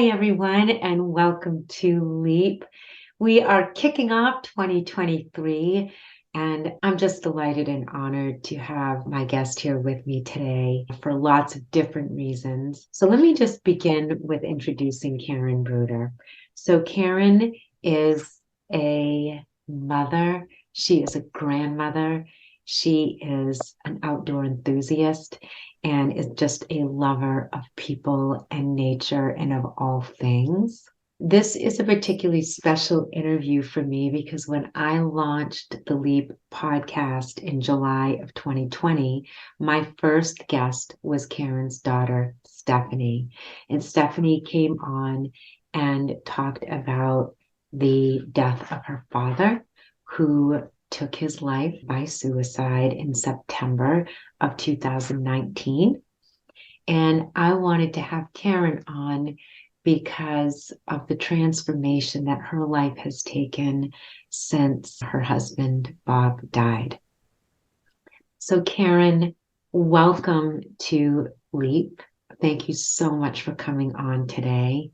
Hi, everyone, and welcome to Leap. We are kicking off 2023, and I'm just delighted and honored to have my guest here with me today for lots of different reasons. So let me just begin with introducing Karen Bruder. So Karen is a mother, she is a grandmother, she is an outdoor enthusiast, and is just a lover of people and nature and of all things. This is a particularly special interview for me because when I launched the Leap podcast in July of 2020, my first guest was Karen's daughter, Stephanie. And Stephanie came on and talked about the death of her father, who took his life by suicide in September of 2019. And I wanted to have Karen on because of the transformation that her life has taken since her husband, Bob, died. So Karen, welcome to Leap. Thank you so much for coming on today.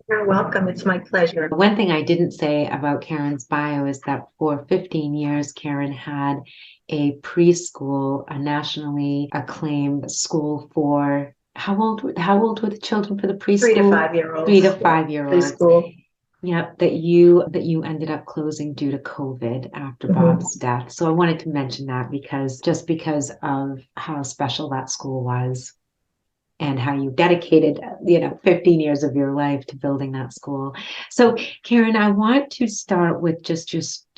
You're welcome. It's my pleasure. One thing I didn't say about Karen's bio is that for 15 years, Karen had a preschool, a nationally acclaimed school for how old were the children for the preschool? 3 to 5 year olds. 3 to 5 year olds. Preschool. Yeah, that you ended up closing due to COVID after Bob's death. So I wanted to mention that because of how special that school was and how you dedicated, 15 years of your life to building that school. So Karen, I want to start with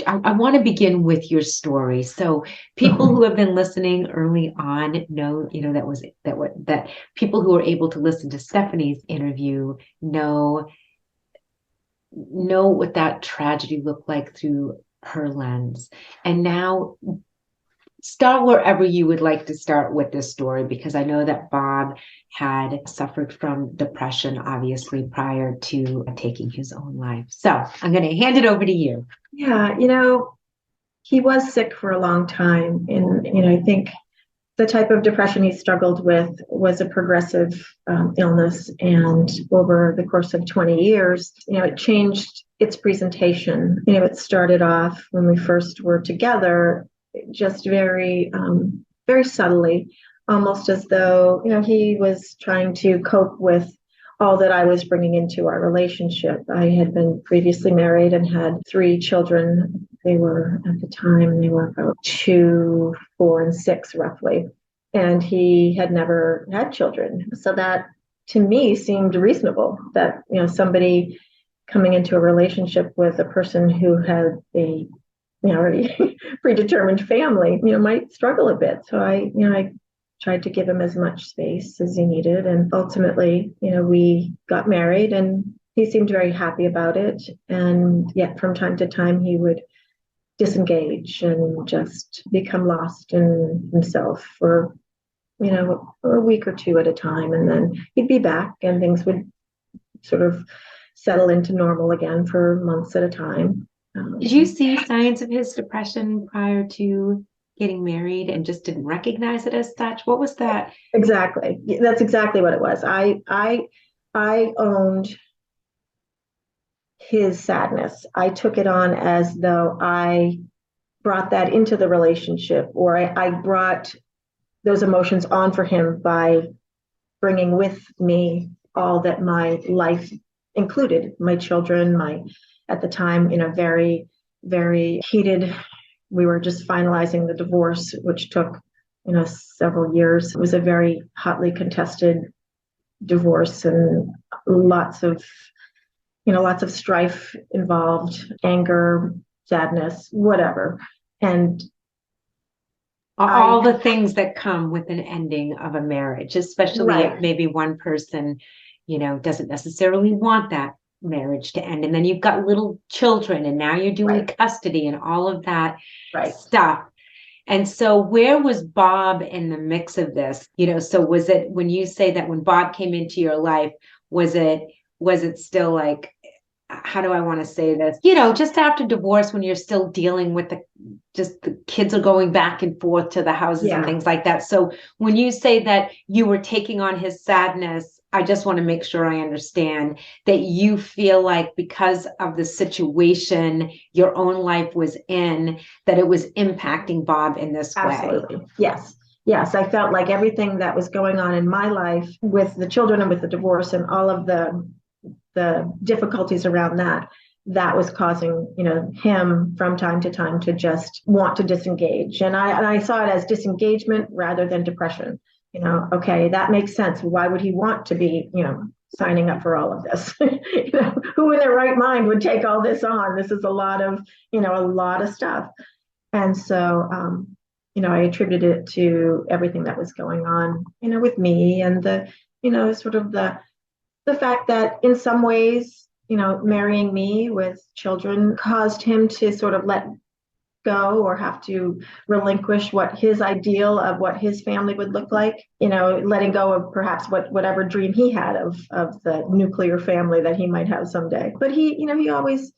I want to begin with your story. So people who have been listening early on know, that people who are able to listen to Stephanie's interview know what that tragedy looked like through her lens. And now start wherever you would like to start with this story, because I know that Bob had suffered from depression, obviously, prior to taking his own life. So I'm going to hand it over to you. Yeah, he was sick for a long time. And, I think the type of depression he struggled with was a progressive illness. And over the course of 20 years, it changed its presentation. It started off when we first were together, just very, very subtly, almost as though, he was trying to cope with all that I was bringing into our relationship. I had been previously married and had 3 children. They were, at the time, about 2, 4, and 6, roughly. And he had never had children. So that, to me, seemed reasonable that, somebody coming into a relationship with a person who had a already predetermined family, might struggle a bit. So I tried to give him as much space as he needed. And ultimately, we got married and he seemed very happy about it. And yet from time to time, he would disengage and just become lost in himself for, a week or 2 at a time. And then he'd be back and things would sort of settle into normal again for months at a time. Did you see signs of his depression prior to getting married and just didn't recognize it as such? What was that? Exactly. That's exactly what it was. I owned his sadness. I took it on as though I brought that into the relationship, or I brought those emotions on for him by bringing with me all that my life included, my children, at the time, very, very heated. We were just finalizing the divorce, which took, several years. It was a very hotly contested divorce and lots of strife involved, anger, sadness, whatever. And all the things that come with an ending of a marriage, especially if maybe one person, doesn't necessarily want that marriage to end, and then you've got little children and now you're doing custody and all of that stuff. And so where was Bob in the mix of this? So was it, when you say that when Bob came into your life, was it still like, how do I want to say this? Just after divorce, when you're still dealing with the kids are going back and forth to the houses and things like that. So when you say that you were taking on his sadness I just want to make sure I understand that you feel like because of the situation your own life was in, that it was impacting Bob in this way. Absolutely. Yes. Yes. I felt like everything that was going on in my life with the children and with the divorce and all of the difficulties around that was causing, him from time to time to just want to disengage. And I saw it as disengagement rather than depression. Okay, that makes sense. Why would he want to be, signing up for all of this? Who in their right mind would take all this on? This is a lot of stuff. And so, I attributed it to everything that was going on, with me and sort of the fact that in some ways, marrying me with children caused him to sort of let go or have to relinquish what his ideal of what his family would look like, letting go of perhaps whatever dream he had of the nuclear family that he might have someday. But he always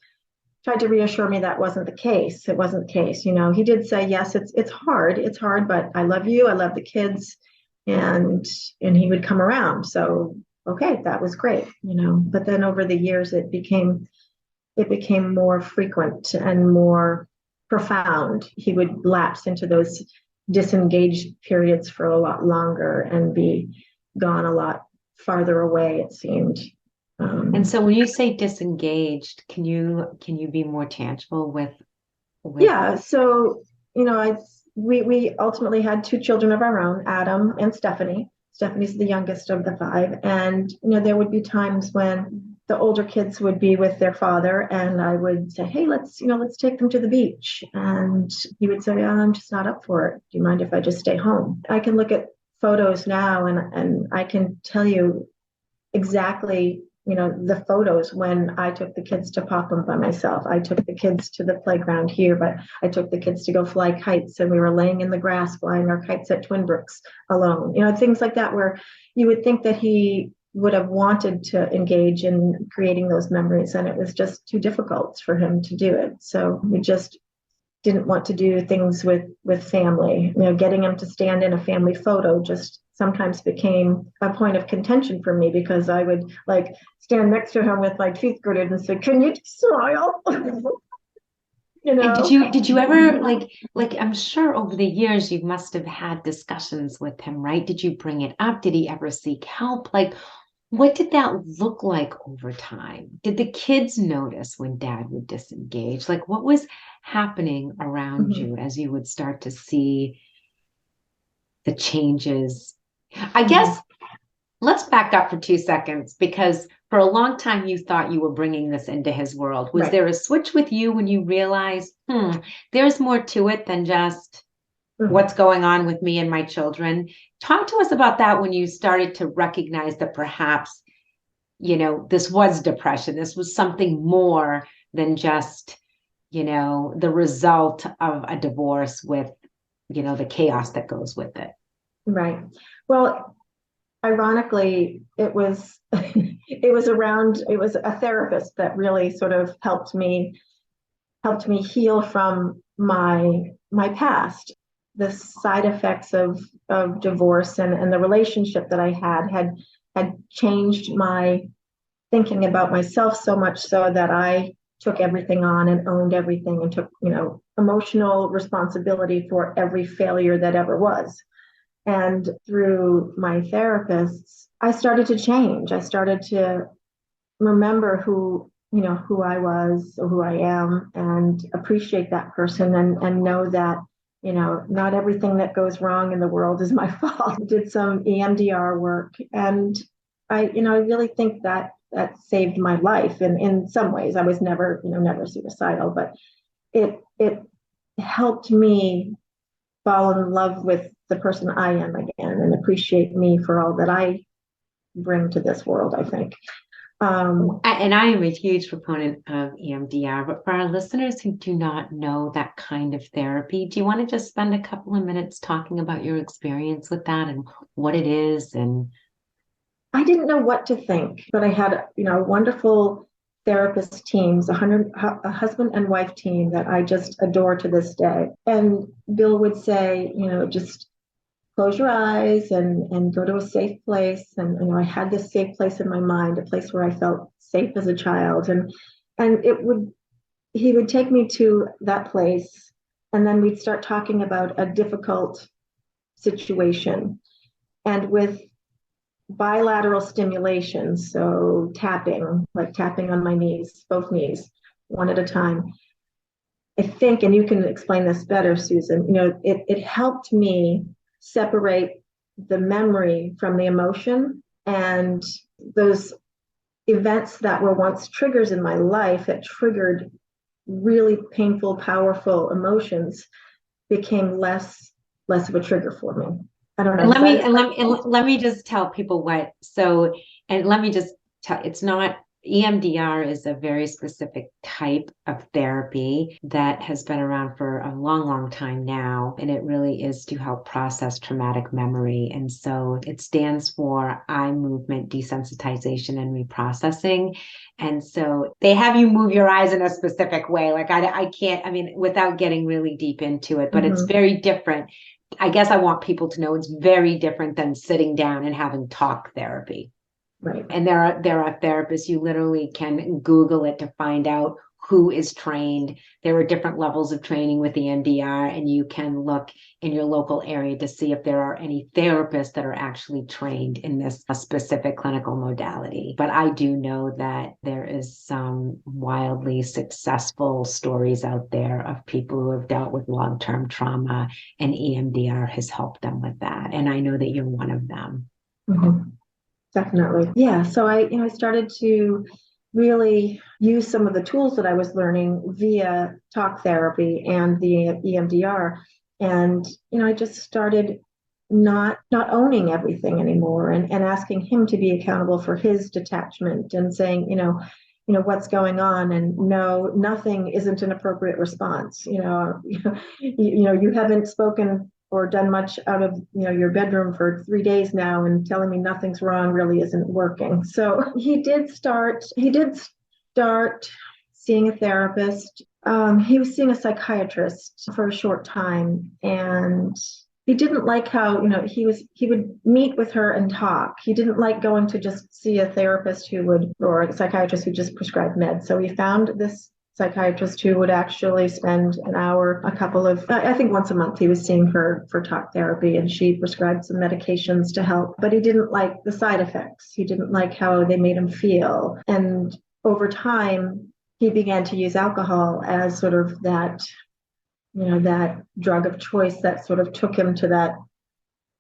tried to reassure me that wasn't the case. It wasn't the case. He did say, yes, it's hard, but I love you. I love the kids. And he would come around. So, okay, that was great, but then over the years, it became more frequent and more profound. He would lapse into those disengaged periods for a lot longer and be gone a lot farther away, it seemed. And so when you say disengaged, can you be more tangible with? Yeah. So, we ultimately had two children of our own, Adam and Stephanie. Stephanie's the youngest of the five. And, there would be times when the older kids would be with their father and I would say, hey, let's take them to the beach. And he would say, I'm just not up for it. Do you mind if I just stay home? I can look at photos now and I can tell you exactly, the photos when I took the kids to Popham by myself. I took the kids to the playground here, but I took the kids to go fly kites and we were laying in the grass flying our kites at Twin Brooks alone. Things like that where you would think that he would have wanted to engage in creating those memories and it was just too difficult for him to do it. So we just didn't want to do things with family. Getting him to stand in a family photo just sometimes became a point of contention for me because I would stand next to him with my teeth gritted and say, can you smile? And did you ever like I'm sure over the years you must have had discussions with him, right? Did you bring it up? Did he ever seek help? What did that look like over time? Did the kids notice when dad would disengage? What was happening around you as you would start to see the changes? I guess let's back up for 2 seconds because for a long time you thought you were bringing this into his world. Was there a switch with you when you realized, there's more to it than just what's going on with me and my children? Talk to us about that when you started to recognize that perhaps, this was depression. This was something more than just, the result of a divorce with, the chaos that goes with it. Right. Well, ironically, it was it was a therapist that really sort of helped me heal from my past. The side effects of divorce and the relationship that I had changed my thinking about myself so much so that I took everything on and owned everything and took, emotional responsibility for every failure that ever was. And through my therapists, I started to change. I started to remember who I was or who I am and appreciate that person and know that, not everything that goes wrong in the world is my fault. I did some EMDR work and I really think that saved my life. And in some ways I was never suicidal, but it helped me fall in love with the person I am again and appreciate me for all that I bring to this world, I think. And I am a huge proponent of EMDR, but for our listeners who do not know that kind of therapy, do you want to just spend a couple of minutes talking about your experience with that and what it is? And I didn't know what to think, but I had, wonderful therapist teams, a husband and wife team that I just adore to this day. And Bill would say, just close your eyes and go to a safe place. And I had this safe place in my mind, a place where I felt safe as a child. And he would take me to that place, and then we'd start talking about a difficult situation. And with bilateral stimulation, so tapping, like tapping on my knees, both knees, one at a time. I think, and you can explain this better, Susan, it helped me separate the memory from the emotion, and those events that were once triggers in my life that triggered really painful, powerful emotions became less of a trigger for me. I don't know. And let me just tell people and let me just tell, it's not, EMDR is a very specific type of therapy that has been around for a long, long time now. And it really is to help process traumatic memory. And so it stands for eye movement desensitization and reprocessing. And so they have you move your eyes in a specific way. Like I can't, I mean, without getting really deep into it, but it's very different. I guess I want people to know it's very different than sitting down and having talk therapy. Right. And there are therapists, you literally can Google it to find out who is trained. There are different levels of training with EMDR, and you can look in your local area to see if there are any therapists that are actually trained in this specific clinical modality. But I do know that there is some wildly successful stories out there of people who have dealt with long-term trauma, and EMDR has helped them with that. And I know that you're one of them. Mm-hmm. Definitely. Yeah. So I started to really use some of the tools that I was learning via talk therapy and the EMDR. And, I just started not owning everything anymore, and asking him to be accountable for his detachment, and saying, what's going on, and no, nothing isn't an appropriate response. You haven't spoken or done much out of your bedroom for 3 days now, and telling me nothing's wrong really isn't working. So he did start seeing a therapist. He was seeing a psychiatrist for a short time, and he didn't like how he would meet with her and talk. He didn't like going to just see a therapist or a psychiatrist who just prescribed meds. So he found this psychiatrist who would actually spend an hour, I think once a month, he was seeing her for talk therapy, and she prescribed some medications to help. But he didn't like the side effects. He didn't like how they made him feel. And over time, he began to use alcohol as sort of that drug of choice that sort of took him to that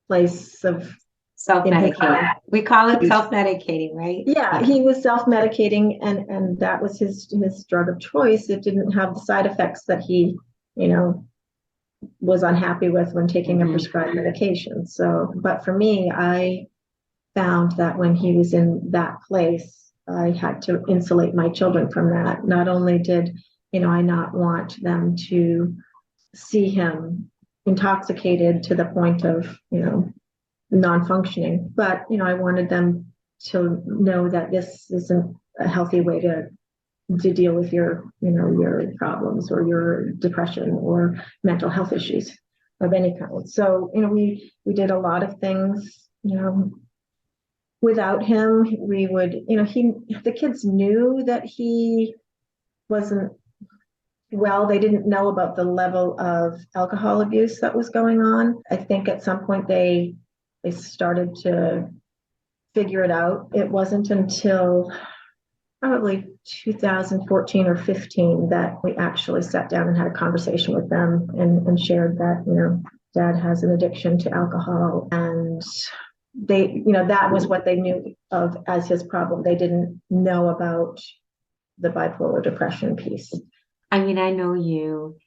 place of self-medicating. We call it self-medicating, right? Yeah, he was self-medicating, and that was his drug of choice. It didn't have the side effects that he, was unhappy with when taking a prescribed medication. So, but for me, I found that when he was in that place, I had to insulate my children from that. Not only did, I not want them to see him intoxicated to the point of, non-functioning, but, I wanted them to know that this isn't a healthy way to deal with your problems, or your depression, or mental health issues of any kind. So, we did a lot of things, without him. We would, the kids knew that he wasn't well. They didn't know about the level of alcohol abuse that was going on. I think at some point they started to figure it out. It wasn't until probably 2014 or 15 that we actually sat down and had a conversation with them, and shared that, Dad has an addiction to alcohol, and they, that was what they knew of as his problem. They didn't know about the bipolar depression piece. I mean, I know you,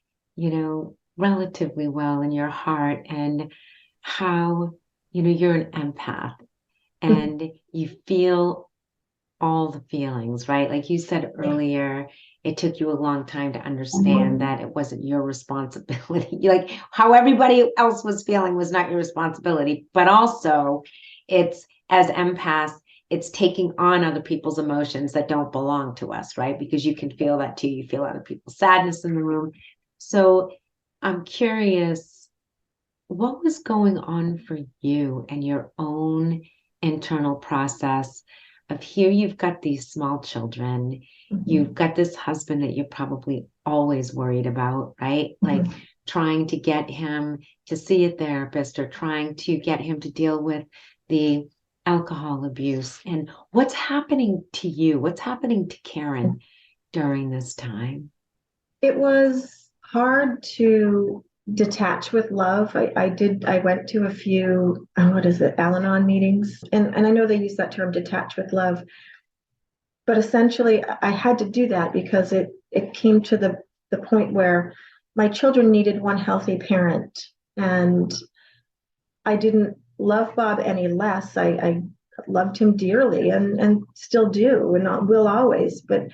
relatively well in your heart, and how, you're an empath, and you feel all the feelings, right? Like you said earlier, it took you a long time to understand that it wasn't your responsibility. Like how everybody else was feeling was not your responsibility, but also it's, as empaths, it's taking on other people's emotions that don't belong to us, right? Because you can feel that too. You feel other people's sadness in the room. So I'm curious, what was going on for you and your own internal process of here you've got these small children, you've Mhm. got this husband that you're probably always worried about, right? Like Mhm. trying to get him to see a therapist or trying to get him to deal with the alcohol abuse. And what's happening to you? What's happening to Karen during this time? It was hard to detach with love. I went to a few, what is it, Al-Anon meetings. And I know they use that term, detach with love. But essentially, I had to do that because it came to the point where my children needed one healthy parent. And I didn't love Bob any less. I loved him dearly and still do and will always. But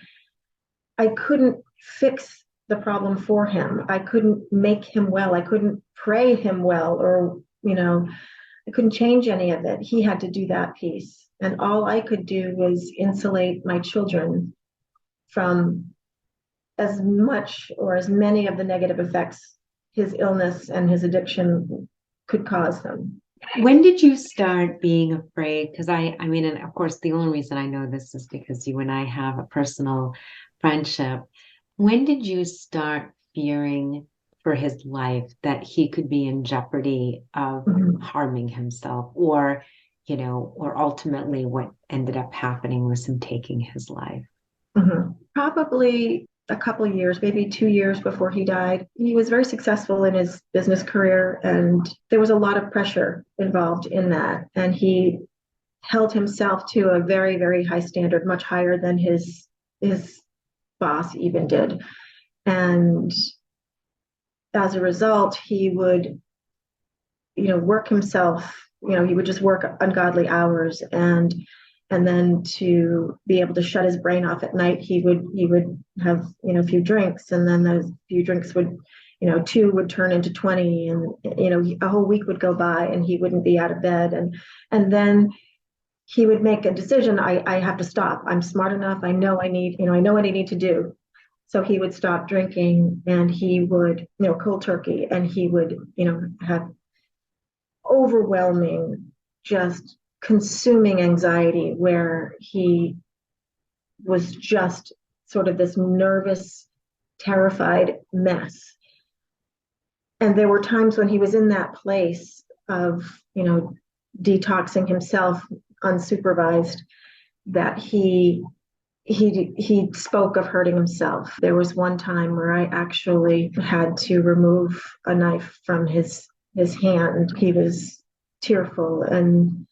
I couldn't fix the problem for him. I couldn't make him well. I couldn't pray him well, or, I couldn't change any of it. He had to do that piece. And all I could do was insulate my children from as much or as many of the negative effects his illness and his addiction could cause them. When did you start being afraid? Because I mean, and of course, the only reason I know this is because you and I have a personal friendship. When did you start fearing for his life that he could be in jeopardy of Mhm. harming himself, or, or ultimately what ended up happening was him taking his life? Probably a couple of years, maybe 2 years before he died. He was very successful in his business career, and there was a lot of pressure involved in that. And he held himself to a very, very high standard, much higher than his boss even did. And as a result, he would, work himself. He would just work ungodly hours, and then to be able to shut his brain off at night, he would have a few drinks, and then those few drinks would, two would turn into 20, and a whole week would go by and he wouldn't be out of bed, and then he would make a decision. I have to stop. I'm smart enough. I know what I need to do. So he would stop drinking, and he would, cold turkey, and he would, have overwhelming, just consuming anxiety where he was just sort of this nervous, terrified mess. And there were times when he was in that place of, detoxing himself unsupervised, that he spoke of hurting himself. There was one time where I actually had to remove a knife from his hand. He was tearful and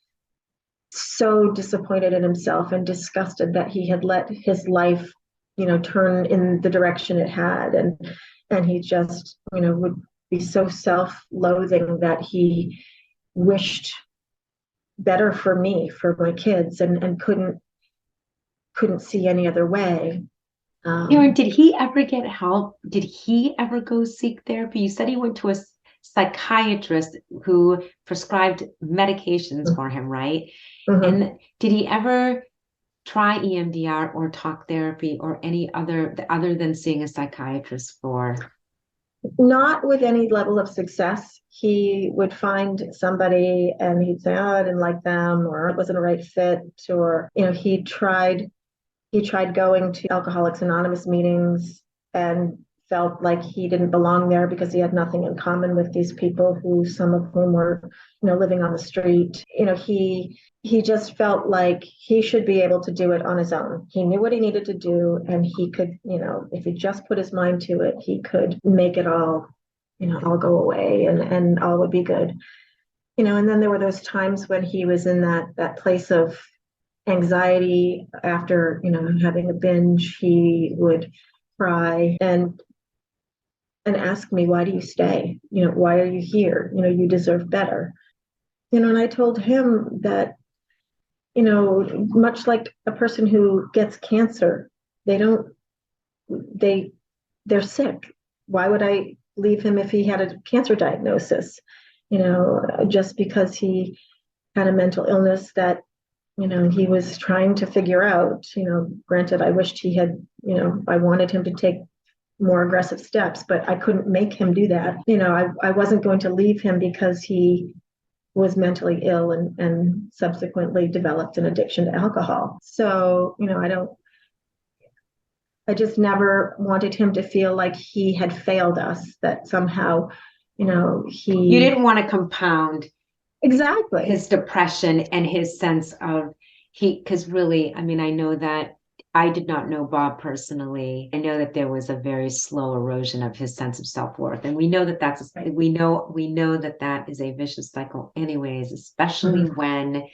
so disappointed in himself and disgusted that he had let his life, turn in the direction it had. And he just, would be so self-loathing that he wished better for me, for my kids, and couldn't see any other way. Karen, Um, did he ever get help? Did he ever go seek therapy? You said he went to a psychiatrist who prescribed medications for him, right? mhm. And did he ever try EMDR or talk therapy or any other than seeing a psychiatrist for? Not with any level of success. He would find somebody and he'd say, "Oh, I didn't like them," or "It wasn't a right fit," or, he tried going to Alcoholics Anonymous meetings and felt like he didn't belong there because he had nothing in common with these people, who some of whom were, living on the street. He just felt like he should be able to do it on his own. He knew what he needed to do, and he could, if he just put his mind to it, he could make it all go away, and all would be good. And then there were those times when he was in that place of anxiety after, having a binge. He would cry and ask me, "Why do you stay? Why are you here? You deserve better." And I told him that, much like a person who gets cancer, they don't they they're sick. Why would I leave him if he had a cancer diagnosis? Just because he had a mental illness that, he was trying to figure out. Granted, I wished he had, I wanted him to take more aggressive steps, but I couldn't make him do that. I wasn't going to leave him because he was mentally ill and subsequently developed an addiction to alcohol. So, I just never wanted him to feel like he had failed us, that somehow, You didn't want to compound exactly his depression and his sense of because really, I mean, I know that I did not know Bob personally. I know that there was a very slow erosion of his sense of self-worth. And we know that we know that that is a vicious cycle anyways, especially when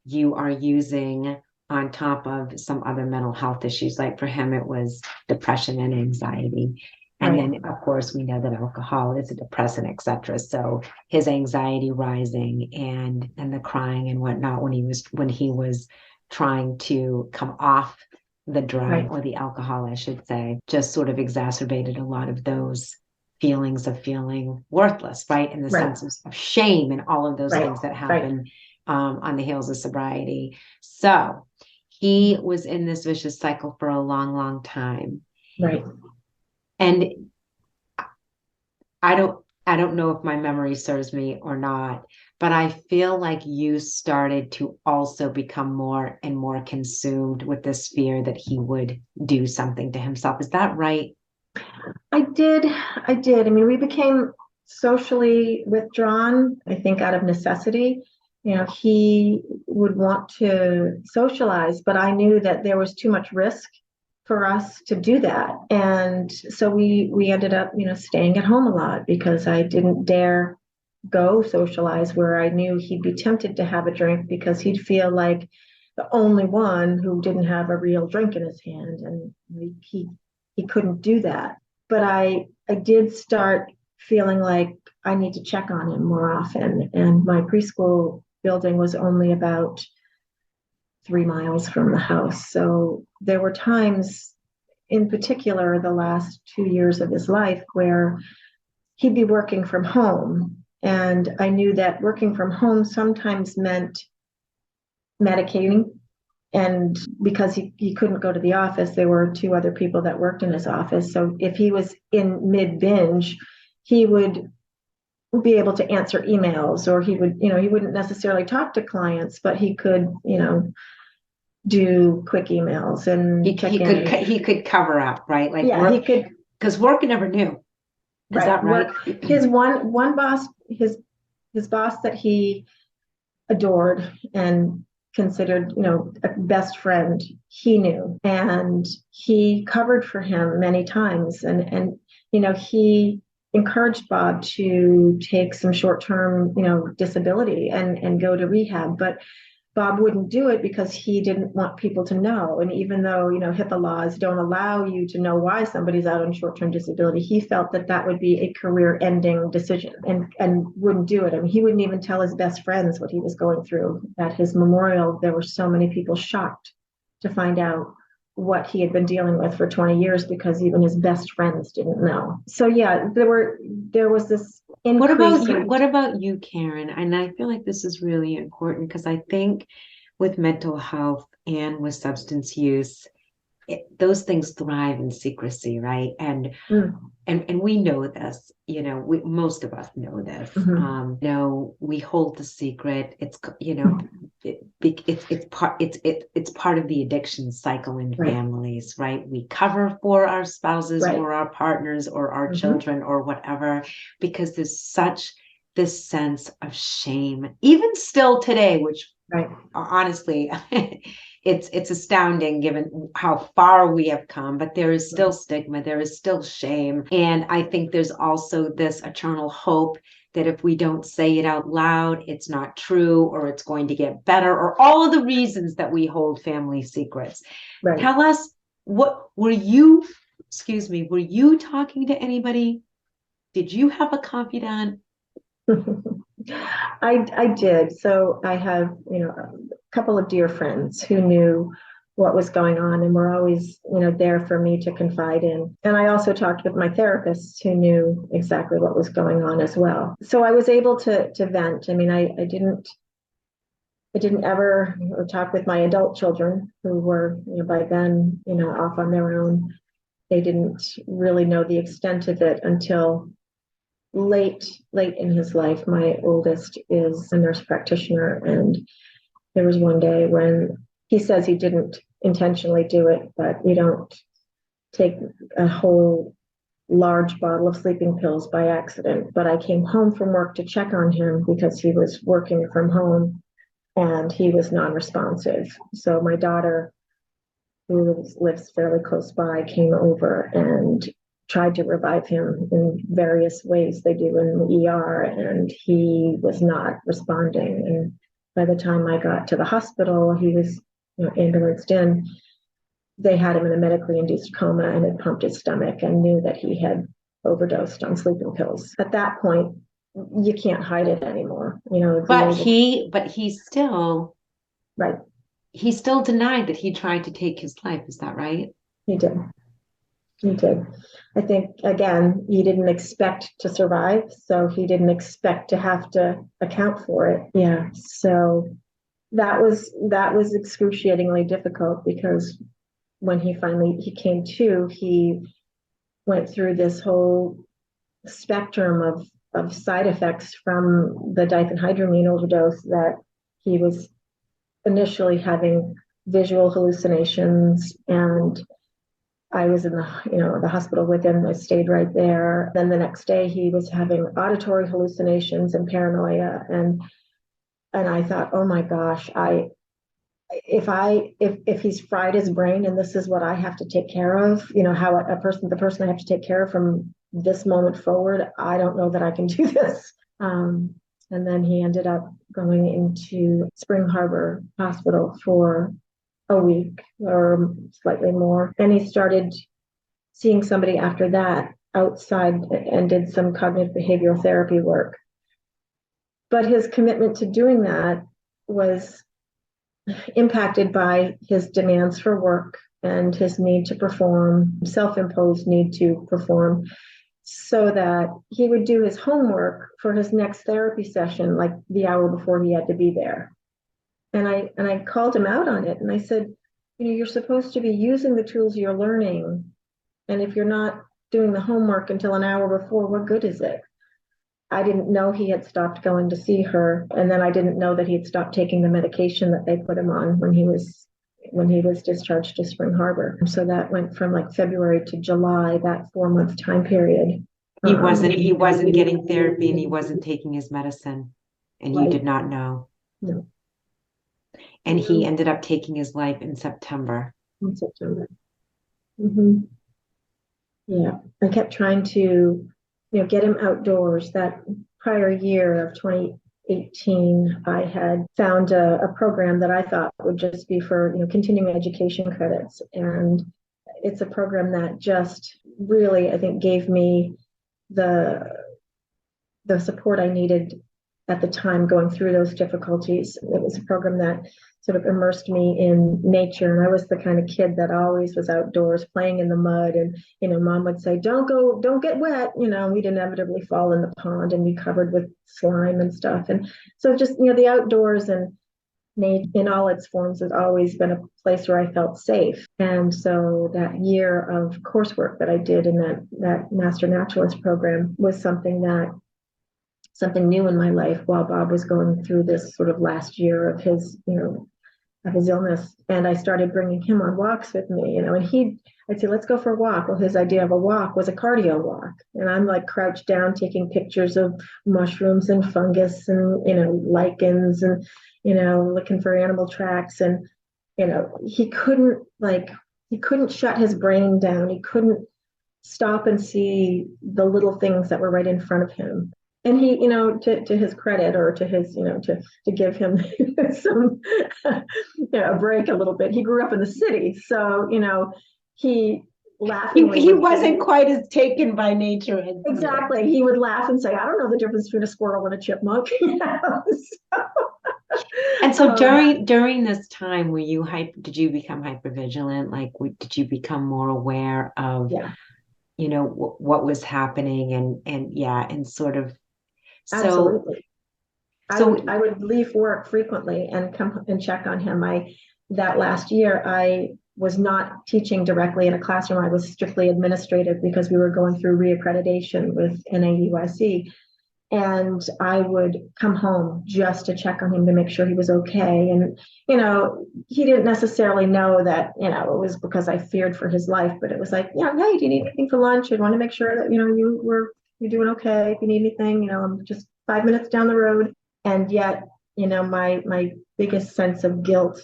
you are using on top of some other mental health issues. Like for him, it was depression and anxiety. And then, of course, we know that alcohol is a depressant, etc. So his anxiety rising and the crying and whatnot when he was trying to come off the drug or the alcohol, I should say, just sort of exacerbated a lot of those feelings of feeling worthless, right? And the sense of shame and all of those things that happen on the heels of sobriety. So he was in this vicious cycle for a long, long time. Right. And I don't know if my memory serves me or not, but I feel like you started to also become more and more consumed with this fear that he would do something to himself. Is that right? I did. I mean, we became socially withdrawn, I think, out of necessity. He would want to socialize, but I knew that there was too much risk for us to do that. And so we ended up, staying at home a lot because I didn't dare go socialize where I knew he'd be tempted to have a drink because he'd feel like the only one who didn't have a real drink in his hand, and he couldn't do that. But I did start feeling like I need to check on him more often. And my preschool building was only about 3 miles from the house. So there were times, in particular, the last 2 years of his life, where he'd be working from home. And I knew that working from home sometimes meant medicating. And because he couldn't go to the office, there were 2 other people that worked in his office. So if he was in mid binge, he would be able to answer emails, or he wouldn't necessarily talk to clients, but he could, do quick emails and he could cover up, right? Like he could, because work never knew. Is that right? His one boss, his boss that he adored and considered, a best friend, he knew, and he covered for him many times, and he encouraged Bob to take some short-term, disability and go to rehab, but Bob wouldn't do it because he didn't want people to know. And even though, HIPAA laws don't allow you to know why somebody's out on short-term disability, he felt that that would be a career-ending decision and wouldn't do it. I mean, he wouldn't even tell his best friends what he was going through. At his memorial, there were so many people shocked to find out what he had been dealing with for 20 years because even his best friends didn't know. So yeah, there was this increase. What about you, Karen? And I feel like this is really important because I think with mental health and with substance use, those things thrive in secrecy, right? And we know this, most of us know this. We hold the secret. It's it's part of the addiction cycle in families, right? We cover for our spouses or our partners or our children or whatever, because there's such this sense of shame, even still today, which honestly it's astounding given how far we have come, but there is still stigma, there is still shame. And I think there's also this eternal hope that if we don't say it out loud, it's not true, or it's going to get better, or all of the reasons that we hold family secrets. Tell us, were you talking to anybody? Did you have a confidant? I did. So I have, a couple of dear friends who knew what was going on and were always, there for me to confide in. And I also talked with my therapists who knew exactly what was going on as well. So I was able to vent. I mean, I didn't ever talk with my adult children who were, by then, off on their own. they didn't really know the extent of it until late in his life. My oldest is a nurse practitioner, and there was one day when he says he didn't intentionally do it, but you don't take a whole large bottle of sleeping pills by accident. But I came home from work to check on him because he was working from home and he was non-responsive. So my daughter, who lives fairly close by, came over and tried to revive him in various ways they do in the ER, and he was not responding. And by the time I got to the hospital, he was, ambulanced in. They had him in a medically induced coma and had pumped his stomach and knew that he had overdosed on sleeping pills. At that point, you can't hide it anymore. But Right. he still denied that he tried to take his life. Is that right? He did. He did. I think, again, he didn't expect to survive, so he didn't expect to have to account for it. Yeah. So that was excruciatingly difficult, because when he came to, he went through this whole spectrum of side effects from the diphenhydramine overdose, that he was initially having visual hallucinations, and I was in the hospital with him. I stayed right there. Then the next day he was having auditory hallucinations and paranoia, and I thought, oh my gosh, if he's fried his brain and this is what I have to take care of, how the person I have to take care of from this moment forward, I don't know that I can do this. And then he ended up going into Spring Harbor Hospital for a week or slightly more. And he started seeing somebody after that outside and did some cognitive behavioral therapy work. But his commitment to doing that was impacted by his demands for work and his need to perform, self-imposed need to perform, so that he would do his homework for his next therapy session like the hour before he had to be there. And I called him out on it, and I said, you're supposed to be using the tools you're learning, and if you're not doing the homework until an hour before, what good is it? I didn't know he had stopped going to see her, and then I didn't know that he had stopped taking the medication that they put him on when he was discharged to Spring Harbor. So that went from like February to July, that 4-month time period. He wasn't getting therapy, and he wasn't taking his medicine, and you Right. did not know. No. And he ended up taking his life in September. In September. Mm-hmm. Yeah, I kept trying to, get him outdoors. That prior year of 2018, I had found a program that I thought would just be for, continuing education credits. And it's a program that just really, I think, gave me the support I needed at the time going through those difficulties. It was a program that sort of immersed me in nature. And I was the kind of kid that always was outdoors playing in the mud. And, mom would say, don't get wet. We'd inevitably fall in the pond and be covered with slime and stuff. And so just, the outdoors and nature in all its forms has always been a place where I felt safe. And so that year of coursework that I did in that Master Naturalist program was something new in my life while Bob was going through this sort of last year of his illness. And I started bringing him on walks with me, and I'd say, let's go for a walk. Well, his idea of a walk was a cardio walk. And I'm like crouched down, taking pictures of mushrooms and fungus and, lichens and, looking for animal tracks. And, he couldn't shut his brain down. He couldn't stop and see the little things that were right in front of him. And he, to his credit, or to his, to give him some, a break a little bit. He grew up in the city, so he laughingly. He wasn't quite as taken by nature. Exactly, he would laugh and say, "I don't know the difference between a squirrel and a chipmunk." And so during this time, did you become hypervigilant? Like, did you become more aware of, Yeah. What was happening, and sort of. Absolutely. So I would leave work frequently and come and check on him. That last year, I was not teaching directly in a classroom. I was strictly administrative because we were going through reaccreditation with NAUIC. And I would come home just to check on him to make sure he was okay. And, he didn't necessarily know that, it was because I feared for his life, but it was like, hey, do you need anything for lunch? I want to make sure that, you're doing okay. If you need anything, I'm just 5 minutes down the road. And yet, my biggest sense of guilt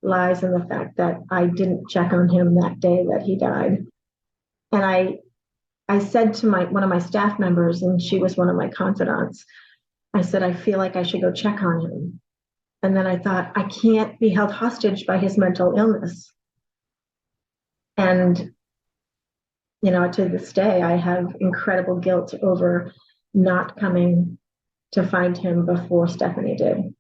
lies in the fact that I didn't check on him that day that he died. And I said to one of my staff members, and she was one of my confidants, I said, I feel like I should go check on him. And then I thought, I can't be held hostage by his mental illness. And, to this day, I have incredible guilt over not coming to find him before Stephanie did.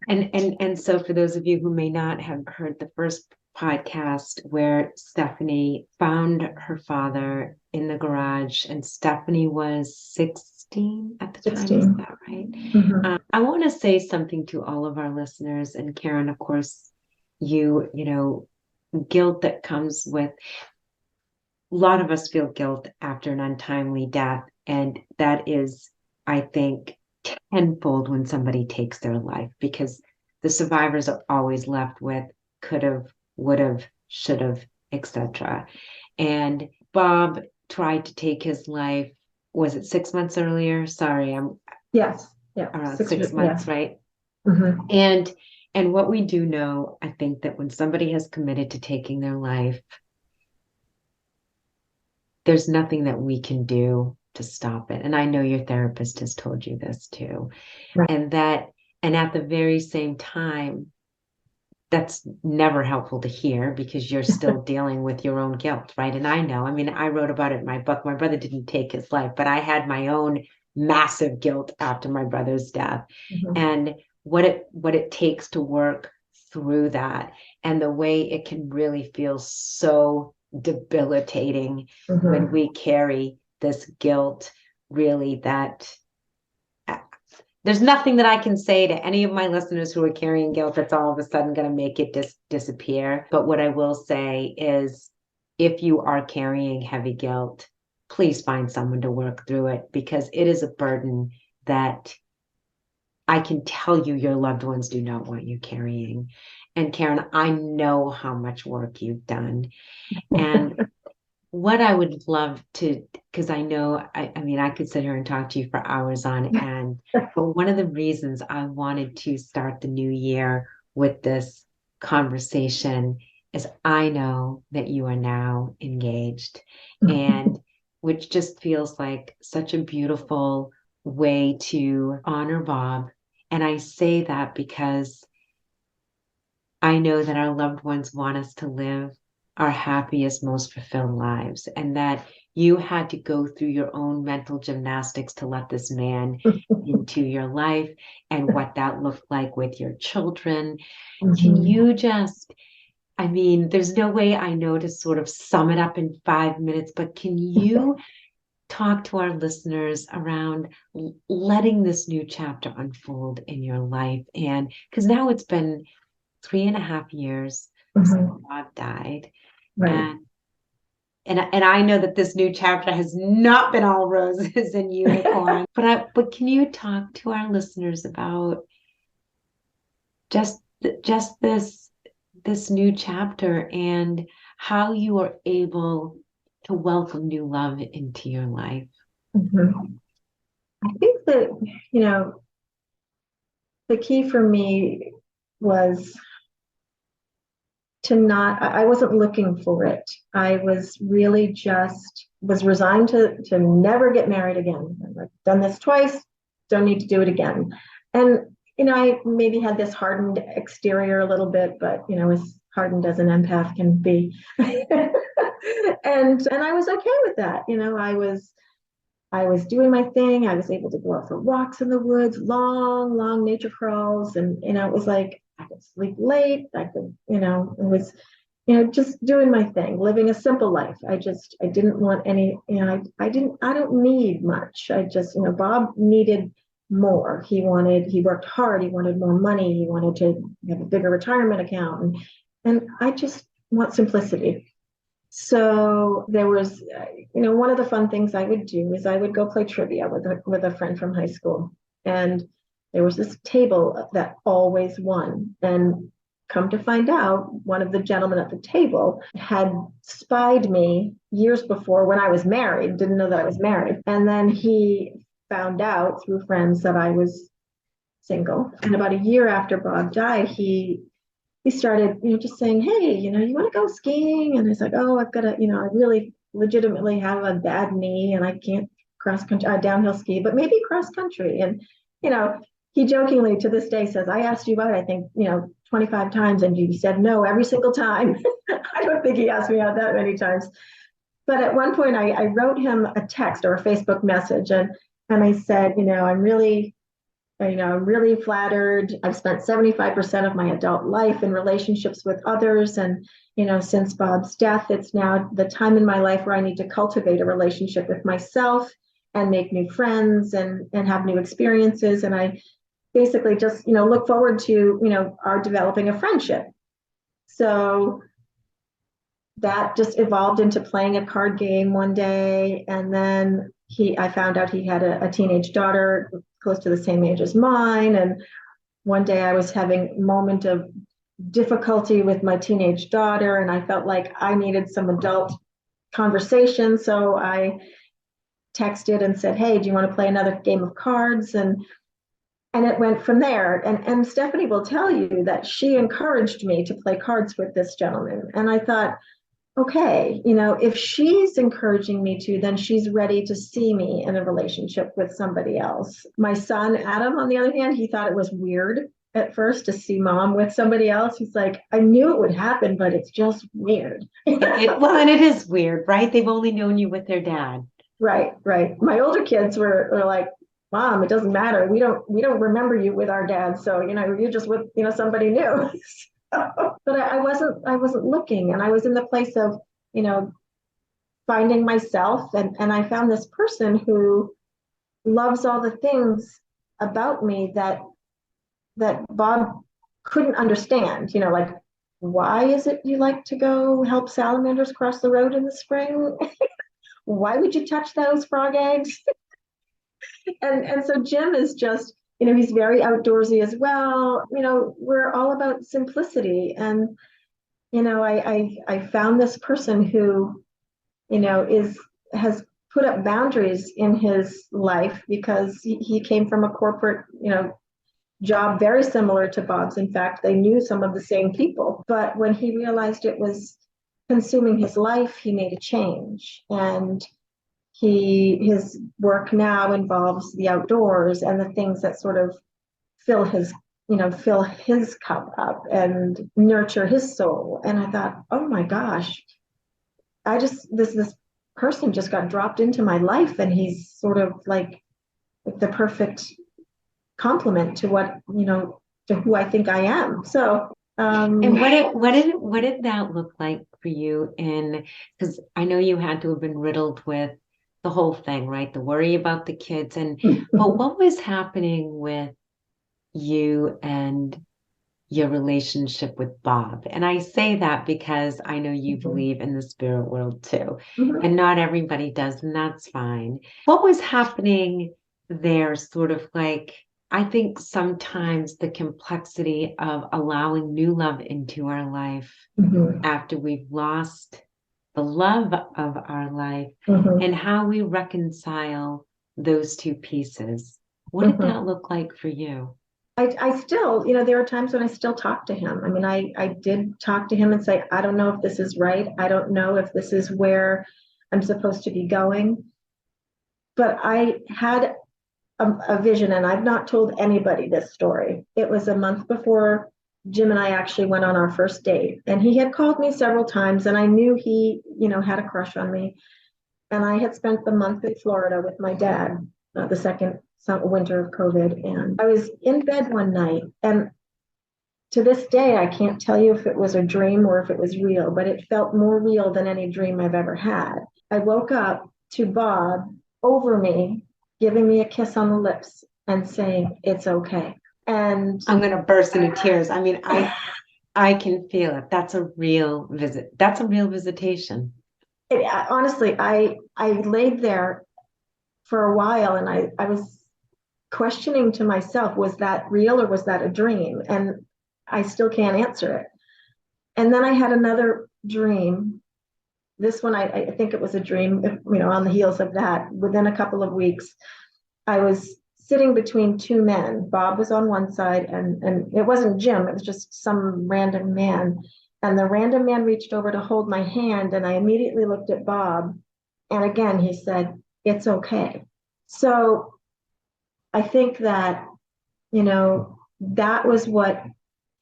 And so for those of you who may not have heard the first podcast where Stephanie found her father in the garage, and Stephanie was 16 at the 16. time, is that right? Mm-hmm. I want to say something to all of our listeners, and Karen, of course, guilt that comes with, a lot of us feel guilt after an untimely death, and that is, I think, tenfold when somebody takes their life, because the survivors are always left with could have, would have, should have, etc. And Bob tried to take his life, was it 6 months earlier? Sorry, yes, yeah, around 6 months, yeah. Right? Mm-hmm. And what we do know, I think, that when somebody has committed to taking their life, there's nothing that we can do to stop it. And I know your therapist has told you this too. Right. And at the very same time, that's never helpful to hear, because you're still dealing with your own guilt, right? And I know, I wrote about it in my book. My brother didn't take his life, but I had my own massive guilt after my brother's death. Mm-hmm. And what it takes to work through that, and the way it can really feel so debilitating. Mm-hmm. When we carry this guilt, really, that there's nothing that I can say to any of my listeners who are carrying guilt that's all of a sudden going to make it disappear. But what I will say is, if you are carrying heavy guilt, please find someone to work through it, because it is a burden that I can tell you your loved ones do not want you carrying. And Karen, I know how much work you've done. And what I would love to, because I know, I could sit here and talk to you for hours on end, but one of the reasons I wanted to start the new year with this conversation is I know that you are now engaged, and which just feels like such a beautiful way to honor Bob. And I say that because I know that our loved ones want us to live our happiest, most fulfilled lives, and that you had to go through your own mental gymnastics to let this man into your life, and what that looked like with your children. Mm-hmm. Can you just, there's no way I know to sort of sum it up in 5 minutes, but can you talk to our listeners around letting this new chapter unfold in your life? And because now it's been 3.5 years since Bob died. Right. And I know that this new chapter has not been all roses and unicorns, but can you talk to our listeners about just this new chapter, and how you are able to welcome new love into your life? Mm-hmm. I think that, the key for me was I wasn't looking for it. I was really was resigned to never get married again. I've done this twice, don't need to do it again. And, I maybe had this hardened exterior a little bit, but, as hardened as an empath can be. and I was okay with that. I was doing my thing. I was able to go out for walks in the woods, long nature crawls. And, it was like, I could sleep late. I could, it was, just doing my thing, living a simple life. I didn't want any, I don't need much. I just, Bob needed more. He worked hard. He wanted more money. He wanted to have a bigger retirement account. And I just want simplicity. So there was, one of the fun things I would do is I would go play trivia with a friend from high school. And there was this table that always won. And come to find out, one of the gentlemen at the table had spied me years before when I was married, didn't know that I was married. And then he found out through friends that I was single. And about a year after Bob died, he started, just saying, hey, you want to go skiing? And I was like, oh, I've got to, I really legitimately have a bad knee and I can't cross country, downhill ski, but maybe cross country. And, he jokingly to this day says, I asked you out, I think, 25 times and you said no every single time. I don't think he asked me out that many times. But at one point I wrote him a text or a Facebook message and I said, I'm really flattered. I've spent 75% of my adult life in relationships with others. And, since Bob's death, it's now the time in my life where I need to cultivate a relationship with myself and make new friends and have new experiences. And I basically just, look forward to, our developing a friendship. So that just evolved into playing a card game one day. And then I found out he had a teenage daughter close to the same age as mine. And one day I was having a moment of difficulty with my teenage daughter, and I felt like I needed some adult conversation. So I texted and said, hey, do you want to play another game of cards? And it went from there. And Stephanie will tell you that she encouraged me to play cards with this gentleman. And I thought, okay, if she's encouraging me to, then she's ready to see me in a relationship with somebody else. My son, Adam, on the other hand, he thought it was weird at first to see mom with somebody else. He's like, I knew it would happen, but it's just weird. Well, and it is weird, right? They've only known you with their dad. Right. My older kids were like, Mom, it doesn't matter. We don't remember you with our dad. So, you're just with, somebody new. But I wasn't looking, and I was in the place of, finding myself, and I found this person who loves all the things about me that Bob couldn't understand, like, why is it you like to go help salamanders cross the road in the spring? Why would you touch those frog eggs? and so Jim is just, he's very outdoorsy as well. We're all about simplicity. And, I found this person who, has put up boundaries in his life because he came from a corporate, job very similar to Bob's. In fact, they knew some of the same people. But when he realized it was consuming his life, he made a change. And his work now involves the outdoors and the things that sort of fill his cup up and nurture his soul. And I thought, oh my gosh, this person just got dropped into my life, and he's sort of like the perfect complement to to who I think I am. So and what did that look like for you? Because I know you had to have been riddled with the whole thing, right? The worry about the kids, but what was happening with you and your relationship with Bob? And I say that because I know you believe in the spirit world too, and not everybody does, and that's fine. What was happening there? Sort of like, I think sometimes the complexity of allowing new love into our life after we've lost the love of our life, and how we reconcile those two pieces. What did that look like for you? I still, there are times when I still talk to him. I mean, I did talk to him and say, I don't know if this is right. I don't know if this is where I'm supposed to be going. But I had a vision, and I've not told anybody this story. It was a month before Jim and I actually went on our first date. And he had called me several times, and I knew he, had a crush on me. And I had spent the month in Florida with my dad, the second winter of COVID. And I was in bed one night, and to this day, I can't tell you if it was a dream or if it was real, but it felt more real than any dream I've ever had. I woke up to Bob over me, giving me a kiss on the lips and saying, it's okay. And I'm going to burst into tears. I mean, I can feel it. That's a real visit. That's a real visitation. Honestly, I laid there for a while and I was questioning to myself, was that real or was that a dream? And I still can't answer it. And then I had another dream. This one, I think it was a dream, on the heels of that. Within a couple of weeks, I was sitting between two men. Bob was on one side, and it wasn't Jim, it was just some random man. And the random man reached over to hold my hand, and I immediately looked at Bob. And again, he said, "It's okay." So I think that, that was what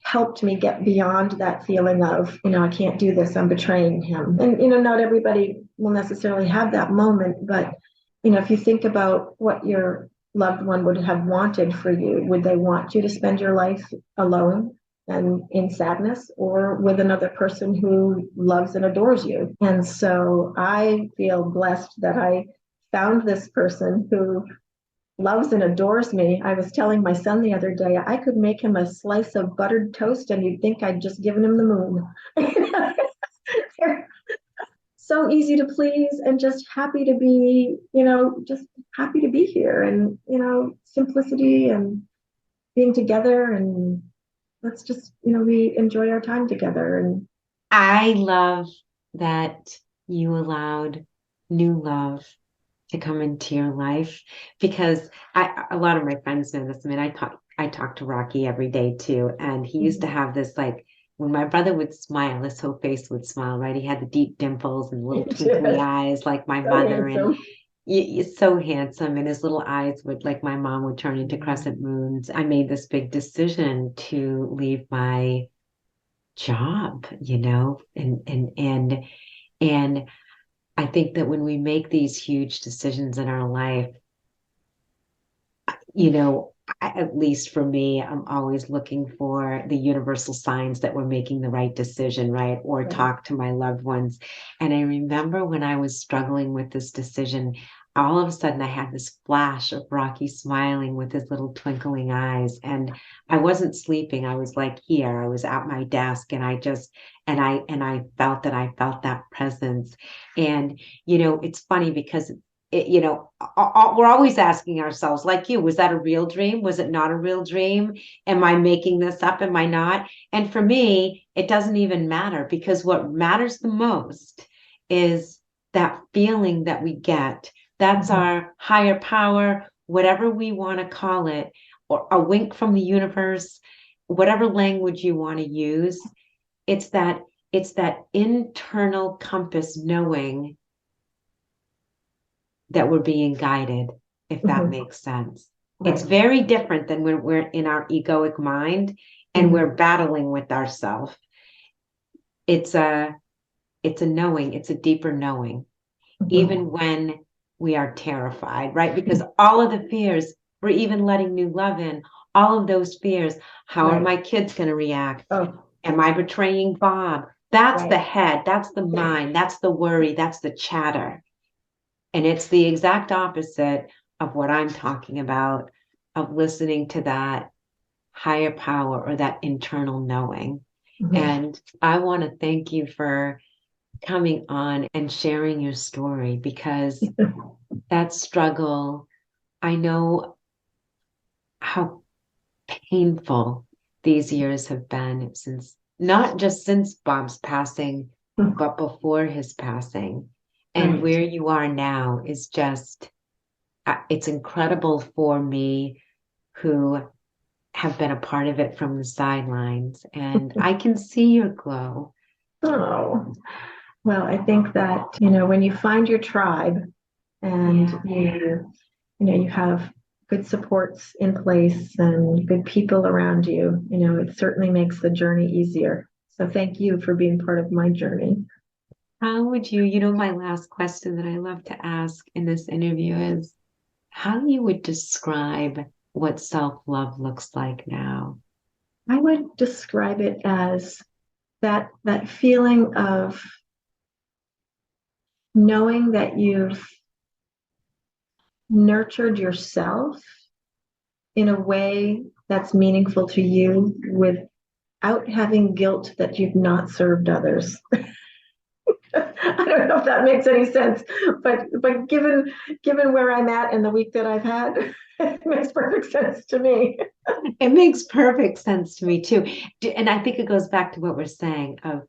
helped me get beyond that feeling of, I can't do this, I'm betraying him. And, not everybody will necessarily have that moment, but, if you think about what your loved one would have wanted for you, would they want you to spend your life alone and in sadness, or with another person who loves and adores you? And so I feel blessed that I found this person who loves and adores me. I was telling my son the other day, I could make him a slice of buttered toast and you'd think I'd just given him the moon. They're so easy to please and just happy to be, just happy to be here, and, simplicity and being together, and let's just, we enjoy our time together. And I love that you allowed new love to come into your life because a lot of my friends know this. I mean, I talk to Rocky every day too, and he used to have this like when my brother would smile, his whole face would smile, right? He had the deep dimples and little twinkly eyes like my so mother, and handsome. he's so handsome, and his little eyes would like my mom would turn into crescent moons. I made this big decision to leave my job, and I think that when we make these huge decisions in our life, you know, at least for me, I'm always looking for the universal signs that we're making the right decision, right? Or Right. talk to my loved ones. And I remember when I was struggling with this decision, all of a sudden I had this flash of Rocky smiling with his little twinkling eyes. And I wasn't sleeping. I was like here, I was at my desk, and I felt that I felt that presence. And, it's funny because we're always asking ourselves, like you, was that a real dream? Was it not a real dream? Am I making this up? Am I not? And for me, it doesn't even matter, because what matters the most is that feeling that we get. That's Mhm. our higher power, whatever we want to call it, or a wink from the universe, whatever language you want to use. It's that it's that internal compass knowing that we're being guided, if that Mhm. makes sense. It's Right. very different than when we're in our egoic mind and Mhm. we're battling with ourselves. It's a it's a knowing, it's a deeper knowing, Mhm. even when we are terrified, right? Because all of the fears, we're even letting new love in, all of those fears. How are Right. my kids going to react? Oh, Am I betraying Bob? That's the right. head, that's the mind, that's the worry, that's the chatter. And it's the exact opposite of what I'm talking about, of listening to that higher power or that internal knowing. Mhm. And I want to thank you for coming on and sharing your story, because that struggle, I know how painful these years have been, since not just since Bob's passing, but before his passing. And Right. where you are now is just it's incredible for me, who have been a part of it from the sidelines, and I can see your glow. Oh, well, I think that, when you find your tribe and Yeah. you have good supports in place and good people around you, it certainly makes the journey easier. So thank you for being part of my journey. How would my last question that I love to ask in this interview is how you would describe what self-love looks like now? I would describe it as that feeling of knowing that you've nurtured yourself in a way that's meaningful to you, without without having guilt that you've not served others. I don't know if that makes any sense, but given where I'm at and the week that I've had, it makes perfect sense to me. It makes perfect sense to me too. And I think it goes back to what we're saying of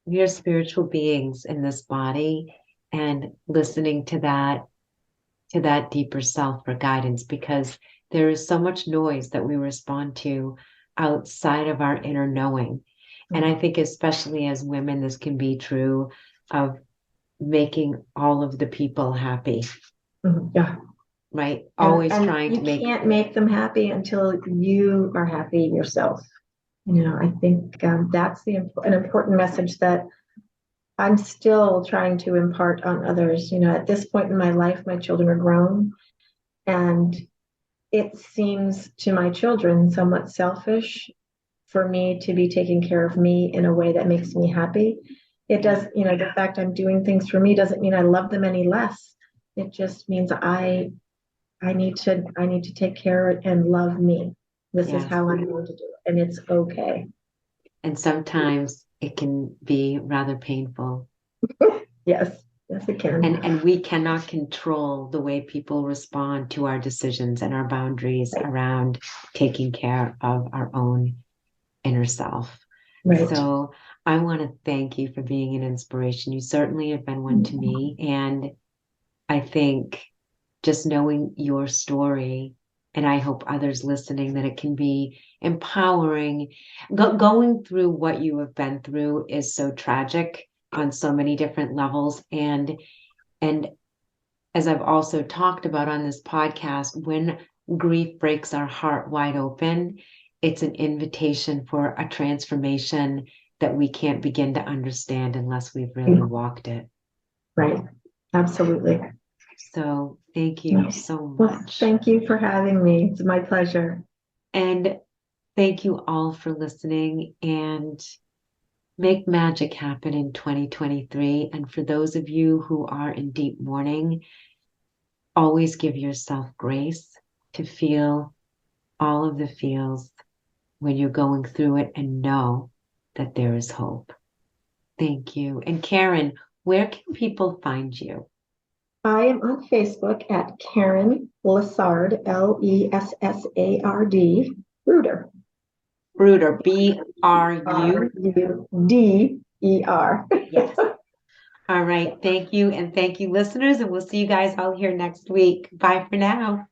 we are spiritual beings in this body, and listening to that deeper self for guidance, because there is so much noise that we respond to outside of our inner knowing. And I think especially as women, this can be true of making all of the people happy. Yeah. Right? Always and trying to make. You can't make them happy until you are happy yourself. I think that's an important message that I'm still trying to impart on others. At this point in my life, my children are grown, and it seems to my children somewhat selfish for me to be taking care of me in a way that makes me happy. It does, the fact I'm doing things for me doesn't mean I love them any less. It just means I need to take care and love me. This is how I'm going to do it, and it's okay. And sometimes it can be rather painful. Yes, it can. And we cannot control the way people respond to our decisions and our boundaries around taking care of our own inner self. Right. So I want to thank you for being an inspiration. You certainly have been one to me. And I think just knowing your story, and I hope others listening, that it can be empowering. Going through what you have been through is so tragic on so many different levels. And as I've also talked about on this podcast, when grief breaks our heart wide open, it's an invitation for a transformation that we can't begin to understand unless we've really walked it. Right. Absolutely. So thank you so much. Well, thank you for having me. It's my pleasure. And thank you all for listening, and make magic happen in 2023. And for those of you who are in deep mourning, always give yourself grace to feel all of the feels when you're going through it, and know that there is hope. Thank you. And Karen, where can people find you? I am on Facebook at Karen Lessard, Lessard, Bruder. Bruder, Bruder. Yes. All right. Thank you. And thank you, listeners. And we'll see you guys all here next week. Bye for now.